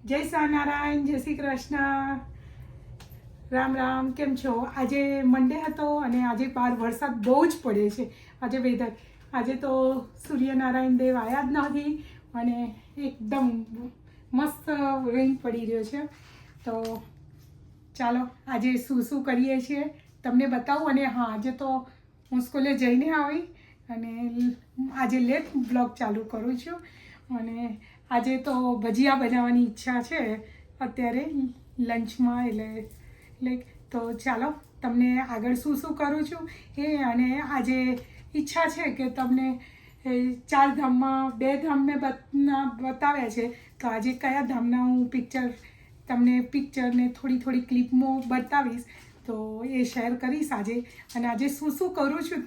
જય સ્વામિનારાયણ, જય શ્રી કૃષ્ણ, રામ રામ. કેમ છો? આજે મંડે હતો અને આજે બહાર વરસાદ બહુ જ પડે છે. આજે વેધર આજે તો સૂર્યનારાયણ દેવ આવ્યા જ નથી અને એકદમ મસ્ત રેન પડી રહ્યો છે. તો ચાલો આજે શું કરીએ છીએ તમને બતાવું. અને હા, આજે તો હું સ્કૂલે જઈને આવી અને આજે લેટ બ્લોગ ચાલુ કરું છું. અને આજે તો ભજીયા બનાવવાની ઈચ્છા છે અત્યારે લંચમાં. એટલે તો ચાલો તમને આગળ શું કરું છું એ. અને આજે ઈચ્છા છે કે તમને 4 ધામમાં 2 ધામ મેં બતાવ્યા છે, તો આજે કયા ધામના હું તમને પિક્ચરને થોડી ક્લિપમાં બતાવીશ, તો એ શેર કરીશ આજે. અને આજે શું કરું છું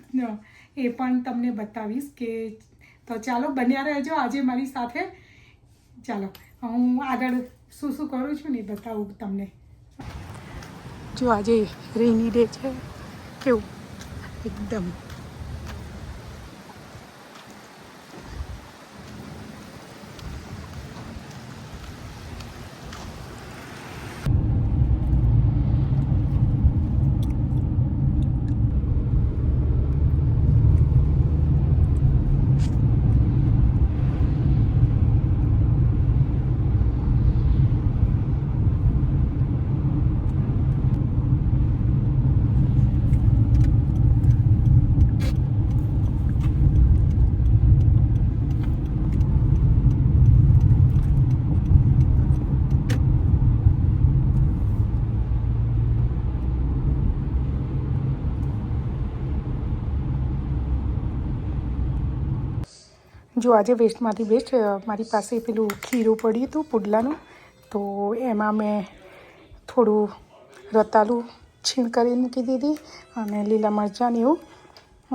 એ પણ તમને બતાવીશ. કે તો ચાલો બન્યા રહેજો આજે મારી સાથે. ચાલો હું આગળ શું કરું છું ને એ બતાવું તમને. જો આજે રેની ડે છે, કેવું એકદમ જો આજે વેસ્ટમાંથી બેસ્ટ મારી પાસે પેલું ખીરું પડ્યું હતું પુડલાનું, તો એમાં મેં થોડું રતાલું છીણ કરી મૂકી દીધી અને લીલા મરચાંને એવું.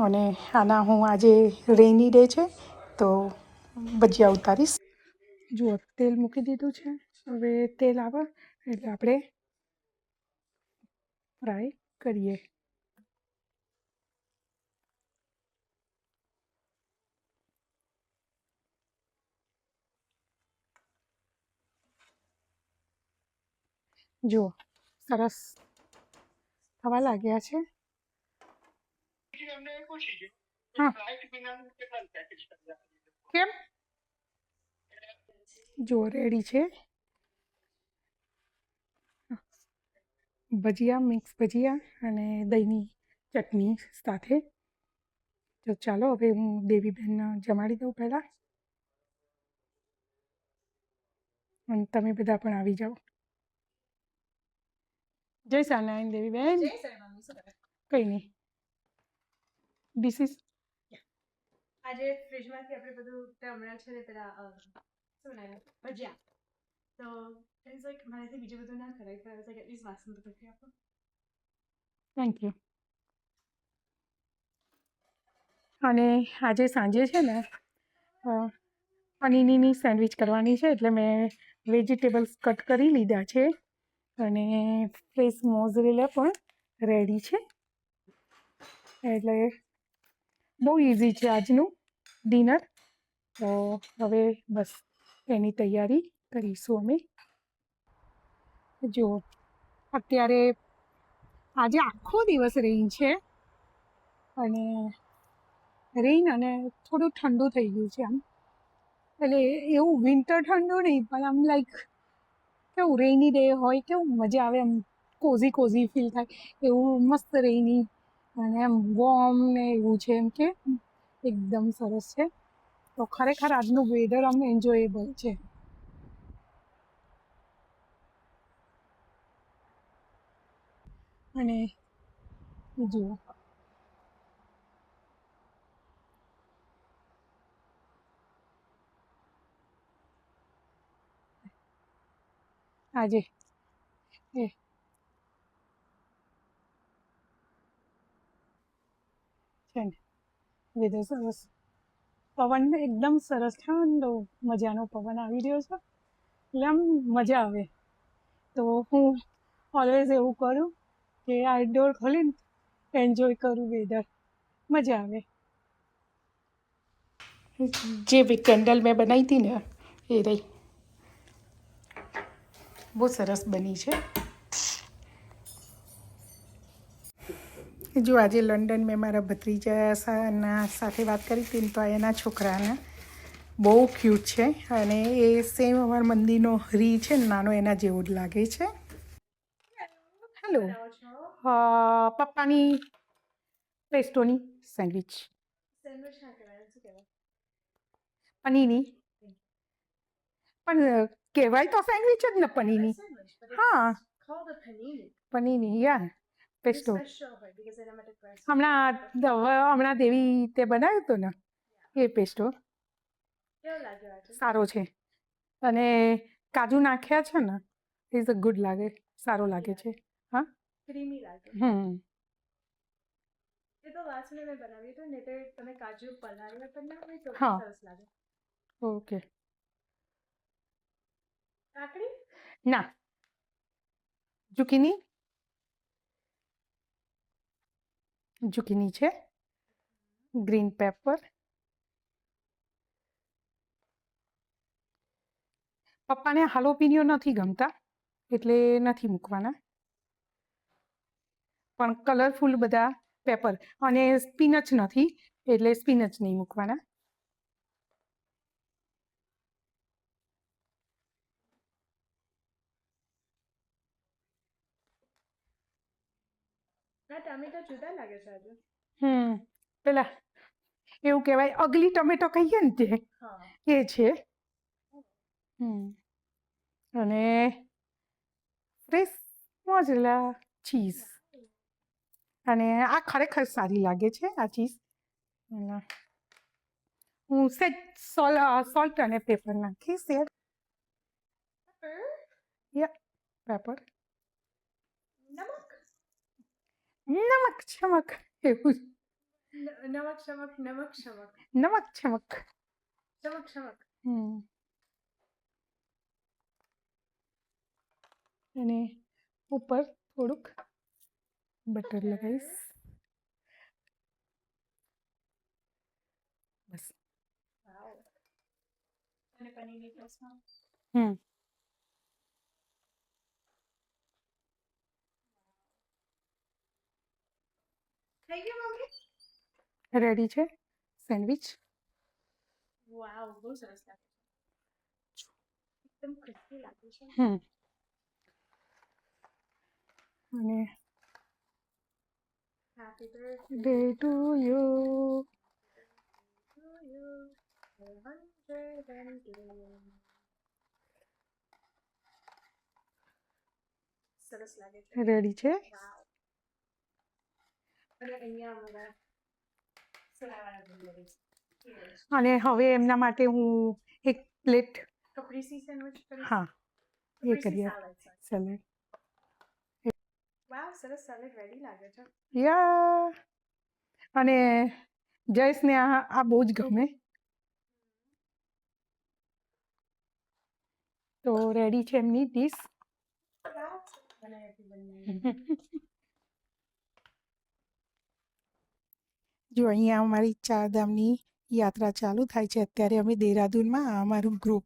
અને આના હું આજે રેની ડે છે તો ભજીયા ઉતારીશ. જુઓ તેલ મૂકી દીધું છે, હવે તેલ આવે એટલે આપણે ફ્રાય કરીએ. જુઓ સરસ થવા લાગ્યા છે. હા કેમ? જો રેડી છે ભજીયા, મિક્સ ભજીયા અને દહીંની ચટણી સાથે. તો ચાલો હવે હું દેવીબેન જમાડી દઉં પહેલાં, અને તમે બધા પણ આવી જાઓ. જય સ્વામિનારાયણ દેવીબેન. કંઈ નહીં, ડિસીસ આજે ફ્રીજમાંથી આપણે બધું હમણાં છે ને પેલા શું બનાવ્યા ભજીયા, તો ઇટ્સ લાઈક મારાથી બીજું બધું ના કરાય, પણ લાઈક એટલીસ્ટ વાસણ તો કરી આપો. Thank you. અને આજે સાંજે છે ને પનીરની સેન્ડવિચ કરવાની છે, એટલે મેં વેજીટેબલ્સ કટ કરી લીધા છે અને ફ્રેશ મોઝરેલા પણ રેડી છે. એટલે બહુ ઇઝી છે આજનું ડિનર. તો હવે બસ એની તૈયારી કરીશું અમે. જો અત્યારે આજે આખો દિવસ રેઇન છે અને થોડું ઠંડુ થઈ ગયું છે આમ. એટલે એવું વિન્ટર ઠંડુ નહીં, પણ આમ લાઈક કેવું રેઇની ડે હોય, કેવું મજા આવે, એમ કોઝી ફીલ થાય એવું મસ્ત રેઇની અને એમ વોર્મ ને એવું છે, એમ કે એકદમ સરસ છે. તો ખરેખર આજનું વેધર આમ એન્જોયેબલ છે. અને જુઓ આજે એ છે ને વેધર સરસ, પવન એકદમ સરસ ઠંડો મજાનો પવન આવી રહ્યો છે, એટલે આમ મજા આવે. તો હું ઓલવેઝ એવું કરું કે આઉટડોર ખોલીને એન્જોય કરું વેધર, મજા આવે. જે કેન્ડલ મેં બનાવી હતી ને એ રહી. બહુ સરસ બની છે. જો આજે લંડન મેં મારા ભત્રીજાના સાથે વાત કરી હતી તો એના છોકરાના બહુ ક્યુટ છે અને એ સેમ અમારા મંદિરનો હરી છે ને નાનો એના જેવો જ લાગે છે. હેલો. બનાવો છો પપ્પાની પેસ્ટોની સેન્ડવિચ સેન્ડવિચ ના કહેવાય શું કહેવાય પનીરની પણ કહેવાય તો સેન્ડવિચ જ ને પનીરની. sandwich, but હા it's called a panini. પનીરની યા It's પેસ્ટો. special હોય because એના માટે crust હમણાં દેવી તે બનાવ્યો હતો ને એ પેસ્ટો કેવો લાગ્યો આજે સારો છે અને કાજુ નાખ્યા છે ને ઇઝ અ ગુડ લાગે, સારો લાગે છે. હા ક્રીમી લાગ્યો એ તો લાસ્ટ મેં બનાવ્યું હતું ને તે તમે કાજુ પલાળીને બનાવ્યું તો હા. સરસ લાગે. ઓકે. કાકડી ના ઝુકીની છે, ગ્રીન પેપર. પપ્પાને હાલોપિનિયો નથી ગમતા એટલે નથી મૂકવાના, પણ કલરફુલ બધા પેપર અને સ્પિનચ નથી એટલે સ્પિનચ નહીં મૂકવાના. ના ટામેટા જુદા લાગે છે આજે પેલા એવું કહેવાય અગલી ટમેટો કહીએ ને તે હા એ છે. અને ફ્રેશ મોઝરેલા ચીઝ અને આ ખરેખર સારી લાગે છે આ ચીઝ. હું સેજ સોલ્ટ અને પેપર નાખીશ યાર. પેપર નમક નમક ચમક એવું નમક શમક નમક શમક નમક ચમક. ચમક શમક અને ઉપર થોડુંક બટર લગાવીશ બસ. વાવ અને પનીરની ટોસ્ટમાં થઈ ગયું મમ્મી રેડી છે સેન્ડવિચ. વાવ બહુ સરસ લાગે છે એકદમ ક્રિસ્પી લાગે છે. અને happy birthday day to you. to you 102 સરસ લાગે છે. રેડી છે. વાવ અને અહીંયા અમારા સલાવાળા બિલ્ડર અને હવે એમના માટે હું એક પ્લેટ કપરીસી સેન્ડવિચ કરીશ. હા એ કપરીસી કરીએ salad, sorry. સેલેડ. વાવ સરસ સેલેડ રેડી લાગે છે. યા અને જયેશને આ બહુ જ ગમે તો રેડી છે એમની ડીશ. અને હેપી બર્થડે જો અહીંયા અમારી ચારધામની યાત્રા ચાલુ થાય છે. અત્યારે અમે દેહરાદૂનમાં અમારું ગ્રુપ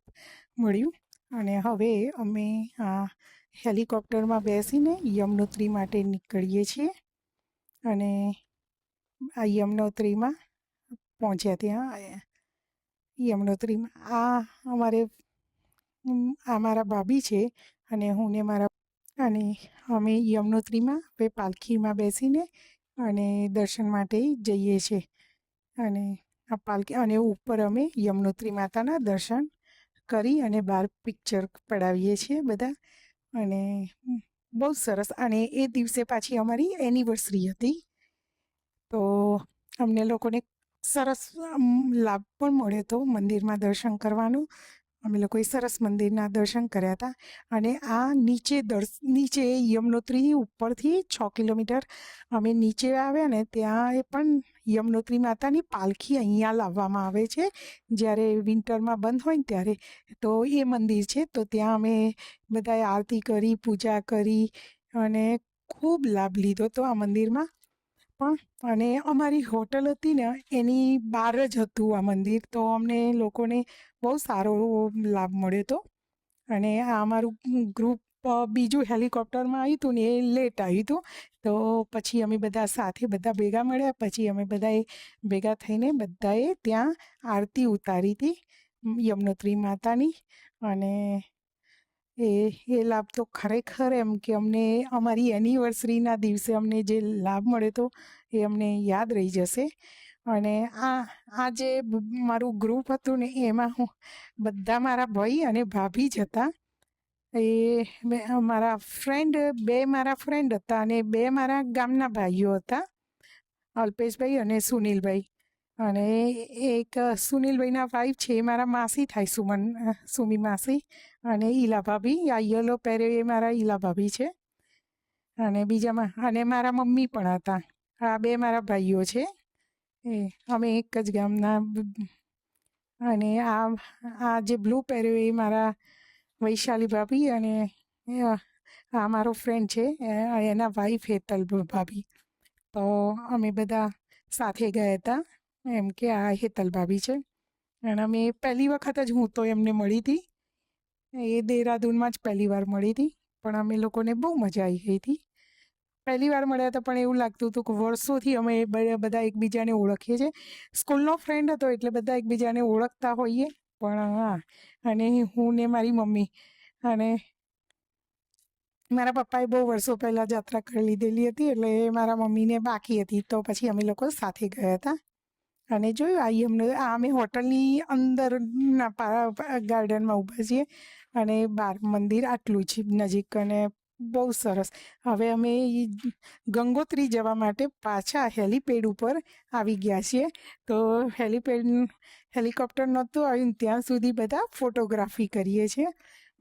મળ્યું અને હવે અમે હેલિકોપ્ટરમાં બેસીને યમનોત્રી માટે નીકળીએ છીએ અને આ યમનોત્રીમાં પહોંચ્યા. ત્યાં યમનોત્રીમાં મારા ભાભી છે અને હું ને મારા અને અમે યમનોત્રીમાં હવે પાલખીમાં બેસીને અને દર્શન માટે જઈએ છીએ અને આ પાલખી અને ઉપર અમે યમનોત્રી માતાના દર્શન કરી અને બહાર પિક્ચર પડાવીએ છીએ બધા અને બહુ સરસ. અને એ દિવસે પાછી અમારી એનિવર્સરી હતી તો અમને લોકોને સરસ લાભ પણ મળ્યો હતો મંદિરમાં દર્શન કરવાનું. અમે લોકોએ સરસ મંદિરના દર્શન કર્યા હતા અને આ નીચે યમનોત્રી ઉપરથી 6 કિલોમીટર અમે નીચે આવ્યા ને ત્યાં એ પણ યમનોત્રી માતાની પાલખી અહીંયા લાવવામાં આવે છે જ્યારે વિન્ટરમાં બંધ હોય ને ત્યારે. તો એ મંદિર છે તો ત્યાં અમે બધાએ આરતી કરી, પૂજા કરી અને ખૂબ લાભ લીધો હતો આ મંદિરમાં પણ. અને અમારી હોટલ હતી ને એની બહાર જ હતું આ મંદિર તો અમને લોકોને બહુ સારો લાભ મળ્યો હતો અને આ અમારું ગ્રુપ બીજું હેલિકોપ્ટરમાં આવ્યું હતું ને એ લેટ આવ્યું હતું. તો પછી અમે બધા સાથે બધા ભેગા મળ્યા. પછી અમે બધાએ ભેગા થઈને બધાએ ત્યાં આરતી ઉતારી હતી યમનોત્રી માતાની. અને એ લાભ તો ખરેખર એમ કે અમને અમારી એનિવર્સરીના દિવસે અમને જે લાભ મળ્યો હતો એ અમને યાદ રહી જશે. અને આ જે મારું ગ્રુપ હતું ને એમાં હું બધા મારા ભાઈ અને ભાભી જ હતા. મારા ફ્રેન્ડ હતા અને 2 મારા ગામના ભાઈઓ હતા, અલ્પેશભાઈ અને સુનિલભાઈ. અને એક સુનિલભાઈના વાઈફ છે એ મારા માસી થાય, સુમી માસી. અને ઈલા ભાભી, આ યલો પહેરે એ મારા ઈલા ભાભી છે. અને અને મારા મમ્મી પણ હતા. આ 2 મારા ભાઈઓ છે. અમે એક જ ગામના. અને આ જે બ્લુ પહેર્યો એ મારા વૈશાલી ભાભી. અને આ મારો ફ્રેન્ડ છે, એના વાઈફ હેતલ ભાભી. તો અમે બધા સાથે ગયા હતા. એમ કે આ હેતલ ભાભી છે. અને અમે પહેલી વખત જ હું તો એમને મળી હતી. એ દેહરાદૂનમાં જ પહેલી વાર મળી હતી. પણ અમે લોકોને બહુ મજા આવી ગઈ હતી. પહેલી વાર મળ્યા હતા પણ એવું લાગતું હતું કે વર્ષોથી અમે બધા એકબીજાને ઓળખીએ છીએ. સ્કૂલનો ફ્રેન્ડ હતો એટલે બધા એકબીજાને ઓળખતા હોઈએ. પણ હા, અને હું ને મારી મમ્મી અને મારા પપ્પાએ બહુ વર્ષો પહેલાં યાત્રા કરી લીધેલી હતી એટલે મારા મમ્મીને બાકી હતી. તો પછી અમે લોકો સાથે ગયા હતા. અને જોયું અમે હોટલની અંદરના ગાર્ડનમાં ઊભા છીએ અને બહાર મંદિર આટલું છે નજીક. અને બહુ સરસ. હવે અમે ગંગોત્રી જવા માટે પાછા હેલીપેડ ઉપર આવી ગયા છીએ. તો હેલિકોપ્ટર નહોતું આવ્યું ત્યાં સુધી બધા ફોટોગ્રાફી કરીએ છીએ.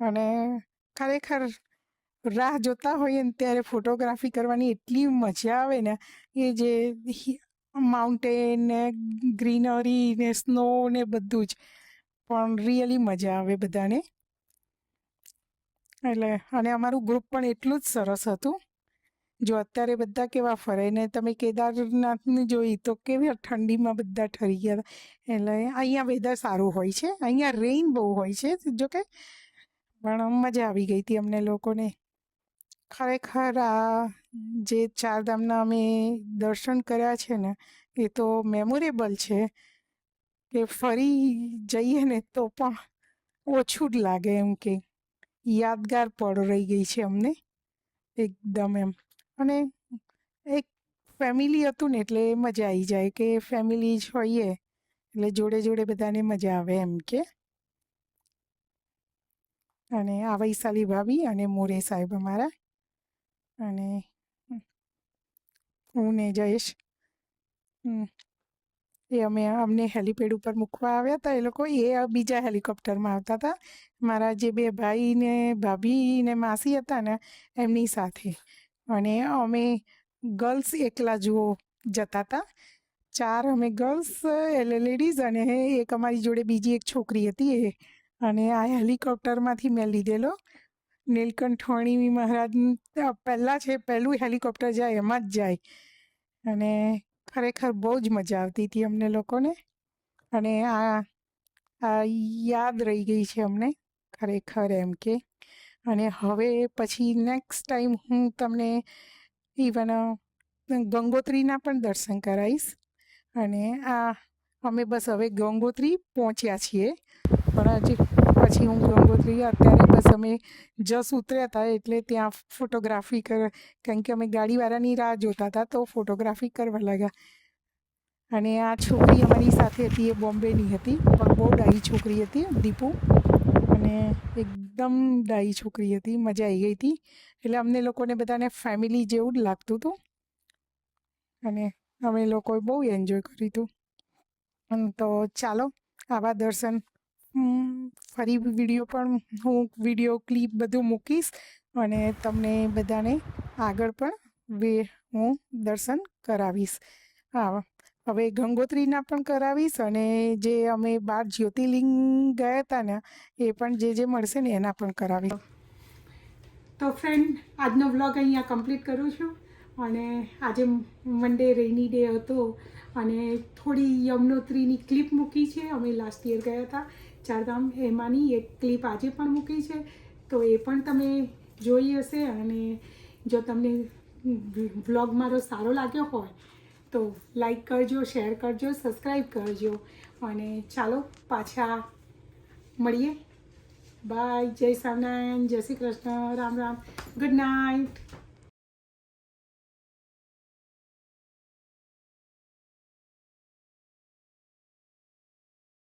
અને ખરેખર રાહ જોતા હોઈએ ને ત્યારે ફોટોગ્રાફી કરવાની એટલી મજા આવે ને, એ જે માઉન્ટેન ને ગ્રીનરી ને સ્નો ને બધું જ, પણ રિયલી મજા આવે બધાને. એટલે અને અમારું ગ્રુપ પણ એટલું જ સરસ હતું. જો અત્યારે બધા કેવા ફરે ને તમે કેદારનાથની જોઈ તો કેવી ઠંડીમાં બધા ઠરી ગયા હતા. એટલે અહીંયા વેધર સારું હોય છે, અહીંયા રેઇન બહુ હોય છે જોકે, પણ મજા આવી ગઈ હતી અમને લોકોને. ખરેખર આ જે ચારધામના અમે દર્શન કર્યા છે ને એ તો મેમોરેબલ છે કે ફરી જઈએ ને તો પણ ઓછું જ લાગે. એમ કે યાદગાર પળ રહી ગઈ છે અમને એકદમ એમ. અને એક ફેમિલી હતું ને એટલે મજા આવી જાય કે ફેમિલી જ હોઈએ એટલે જોડે જોડે બધાને મજા આવે એમ કે. અને આ વૈશાલી ભાભી અને મોરે સાહેબ અમારા. અને હું ને જયેશ, અમને હેલિપેડ ઉપર મૂકવા આવ્યા હતા. એ લોકો બીજા હેલિકોપ્ટરમાં આવતા હતા. મારા જે 2 ભાઈ ને ભાભી ને માસી હતા ને એમની સાથે. અને અમે ગર્લ્સ એકલા જતા હતા. 4 અમે ગર્લ્સ એટલે લેડીઝ, અને એક અમારી જોડે બીજી એક છોકરી હતી એ. અને આ હેલિકોપ્ટરમાંથી મેં લીધેલો નીલકંઠવાણી મહારાજ પહેલું હેલિકોપ્ટર જાય એમાં જ જાય. અને ખરેખર બહુ જ મજા આવતી હતી અમને લોકોને. અને આ યાદ રહી ગઈ છે અમને ખરેખર એમ કે. અને હવે પછી નેક્સ્ટ ટાઈમ હું તમને ઇવન ગંગોત્રીના પણ દર્શન કરાવીશ. અને અમે બસ હવે ગંગોત્રી પહોંચ્યા છીએ. પણ હજી પછી હું ગંગોત્રી અત્યારે બસ અમે ઉતર્યા હતા એટલે ત્યાં ફોટોગ્રાફી કારણ કે અમે ગાડીવાળાની રાહ જોતા હતા તો ફોટોગ્રાફી કરવા લાગ્યા. અને આ છોકરી અમારી સાથે હતી એ બોમ્બેની હતી પણ બહુ ડાહી છોકરી હતી, દીપુ. અને એકદમ ડાહી છોકરી હતી, મજા આવી ગઈ હતી. એટલે અમને લોકોને બધાને ફેમિલી જેવું જ લાગતું હતું. અને અમે લોકોએ બહુ એન્જોય કર્યું હતું. તો ચાલો આવા દર્શન ફરી હું વિડીયો ક્લિપ બધું મૂકીશ અને તમને બધાને આગળ પણ હું દર્શન કરાવીશ. હવે ગંગોત્રીના પણ કરાવીશ અને જે અમે 12 જ્યોતિર્લિંગ ગયા હતા ને એ પણ જે મળશે ને એના પણ કરાવીશ. તો ફ્રેન્ડ, આજનો વ્લોગ અહીંયા કમ્પ્લીટ કરું છું. અને આજે મંડે રેઇની ડે હતો અને થોડી યમનોત્રીની ક્લિપ મૂકી છે. અમે લાસ્ટ યર ગયા હતા ચારધામ, એમાંની એક ક્લિપ આજે પણ મૂકી છે. તો એ પણ તમે જોઈ હશે. અને જો તમને વ્લોગ મારો સારો લાગ્યો હોય તો લાઈક કરજો, શેર કરજો, સબસ્ક્રાઈબ કરજો. અને ચાલો પાછા મળીએ. બાય. જય સ્વામિનારાયણ, જય શ્રી કૃષ્ણ, રામ રામ, ગુડ નાઇટ.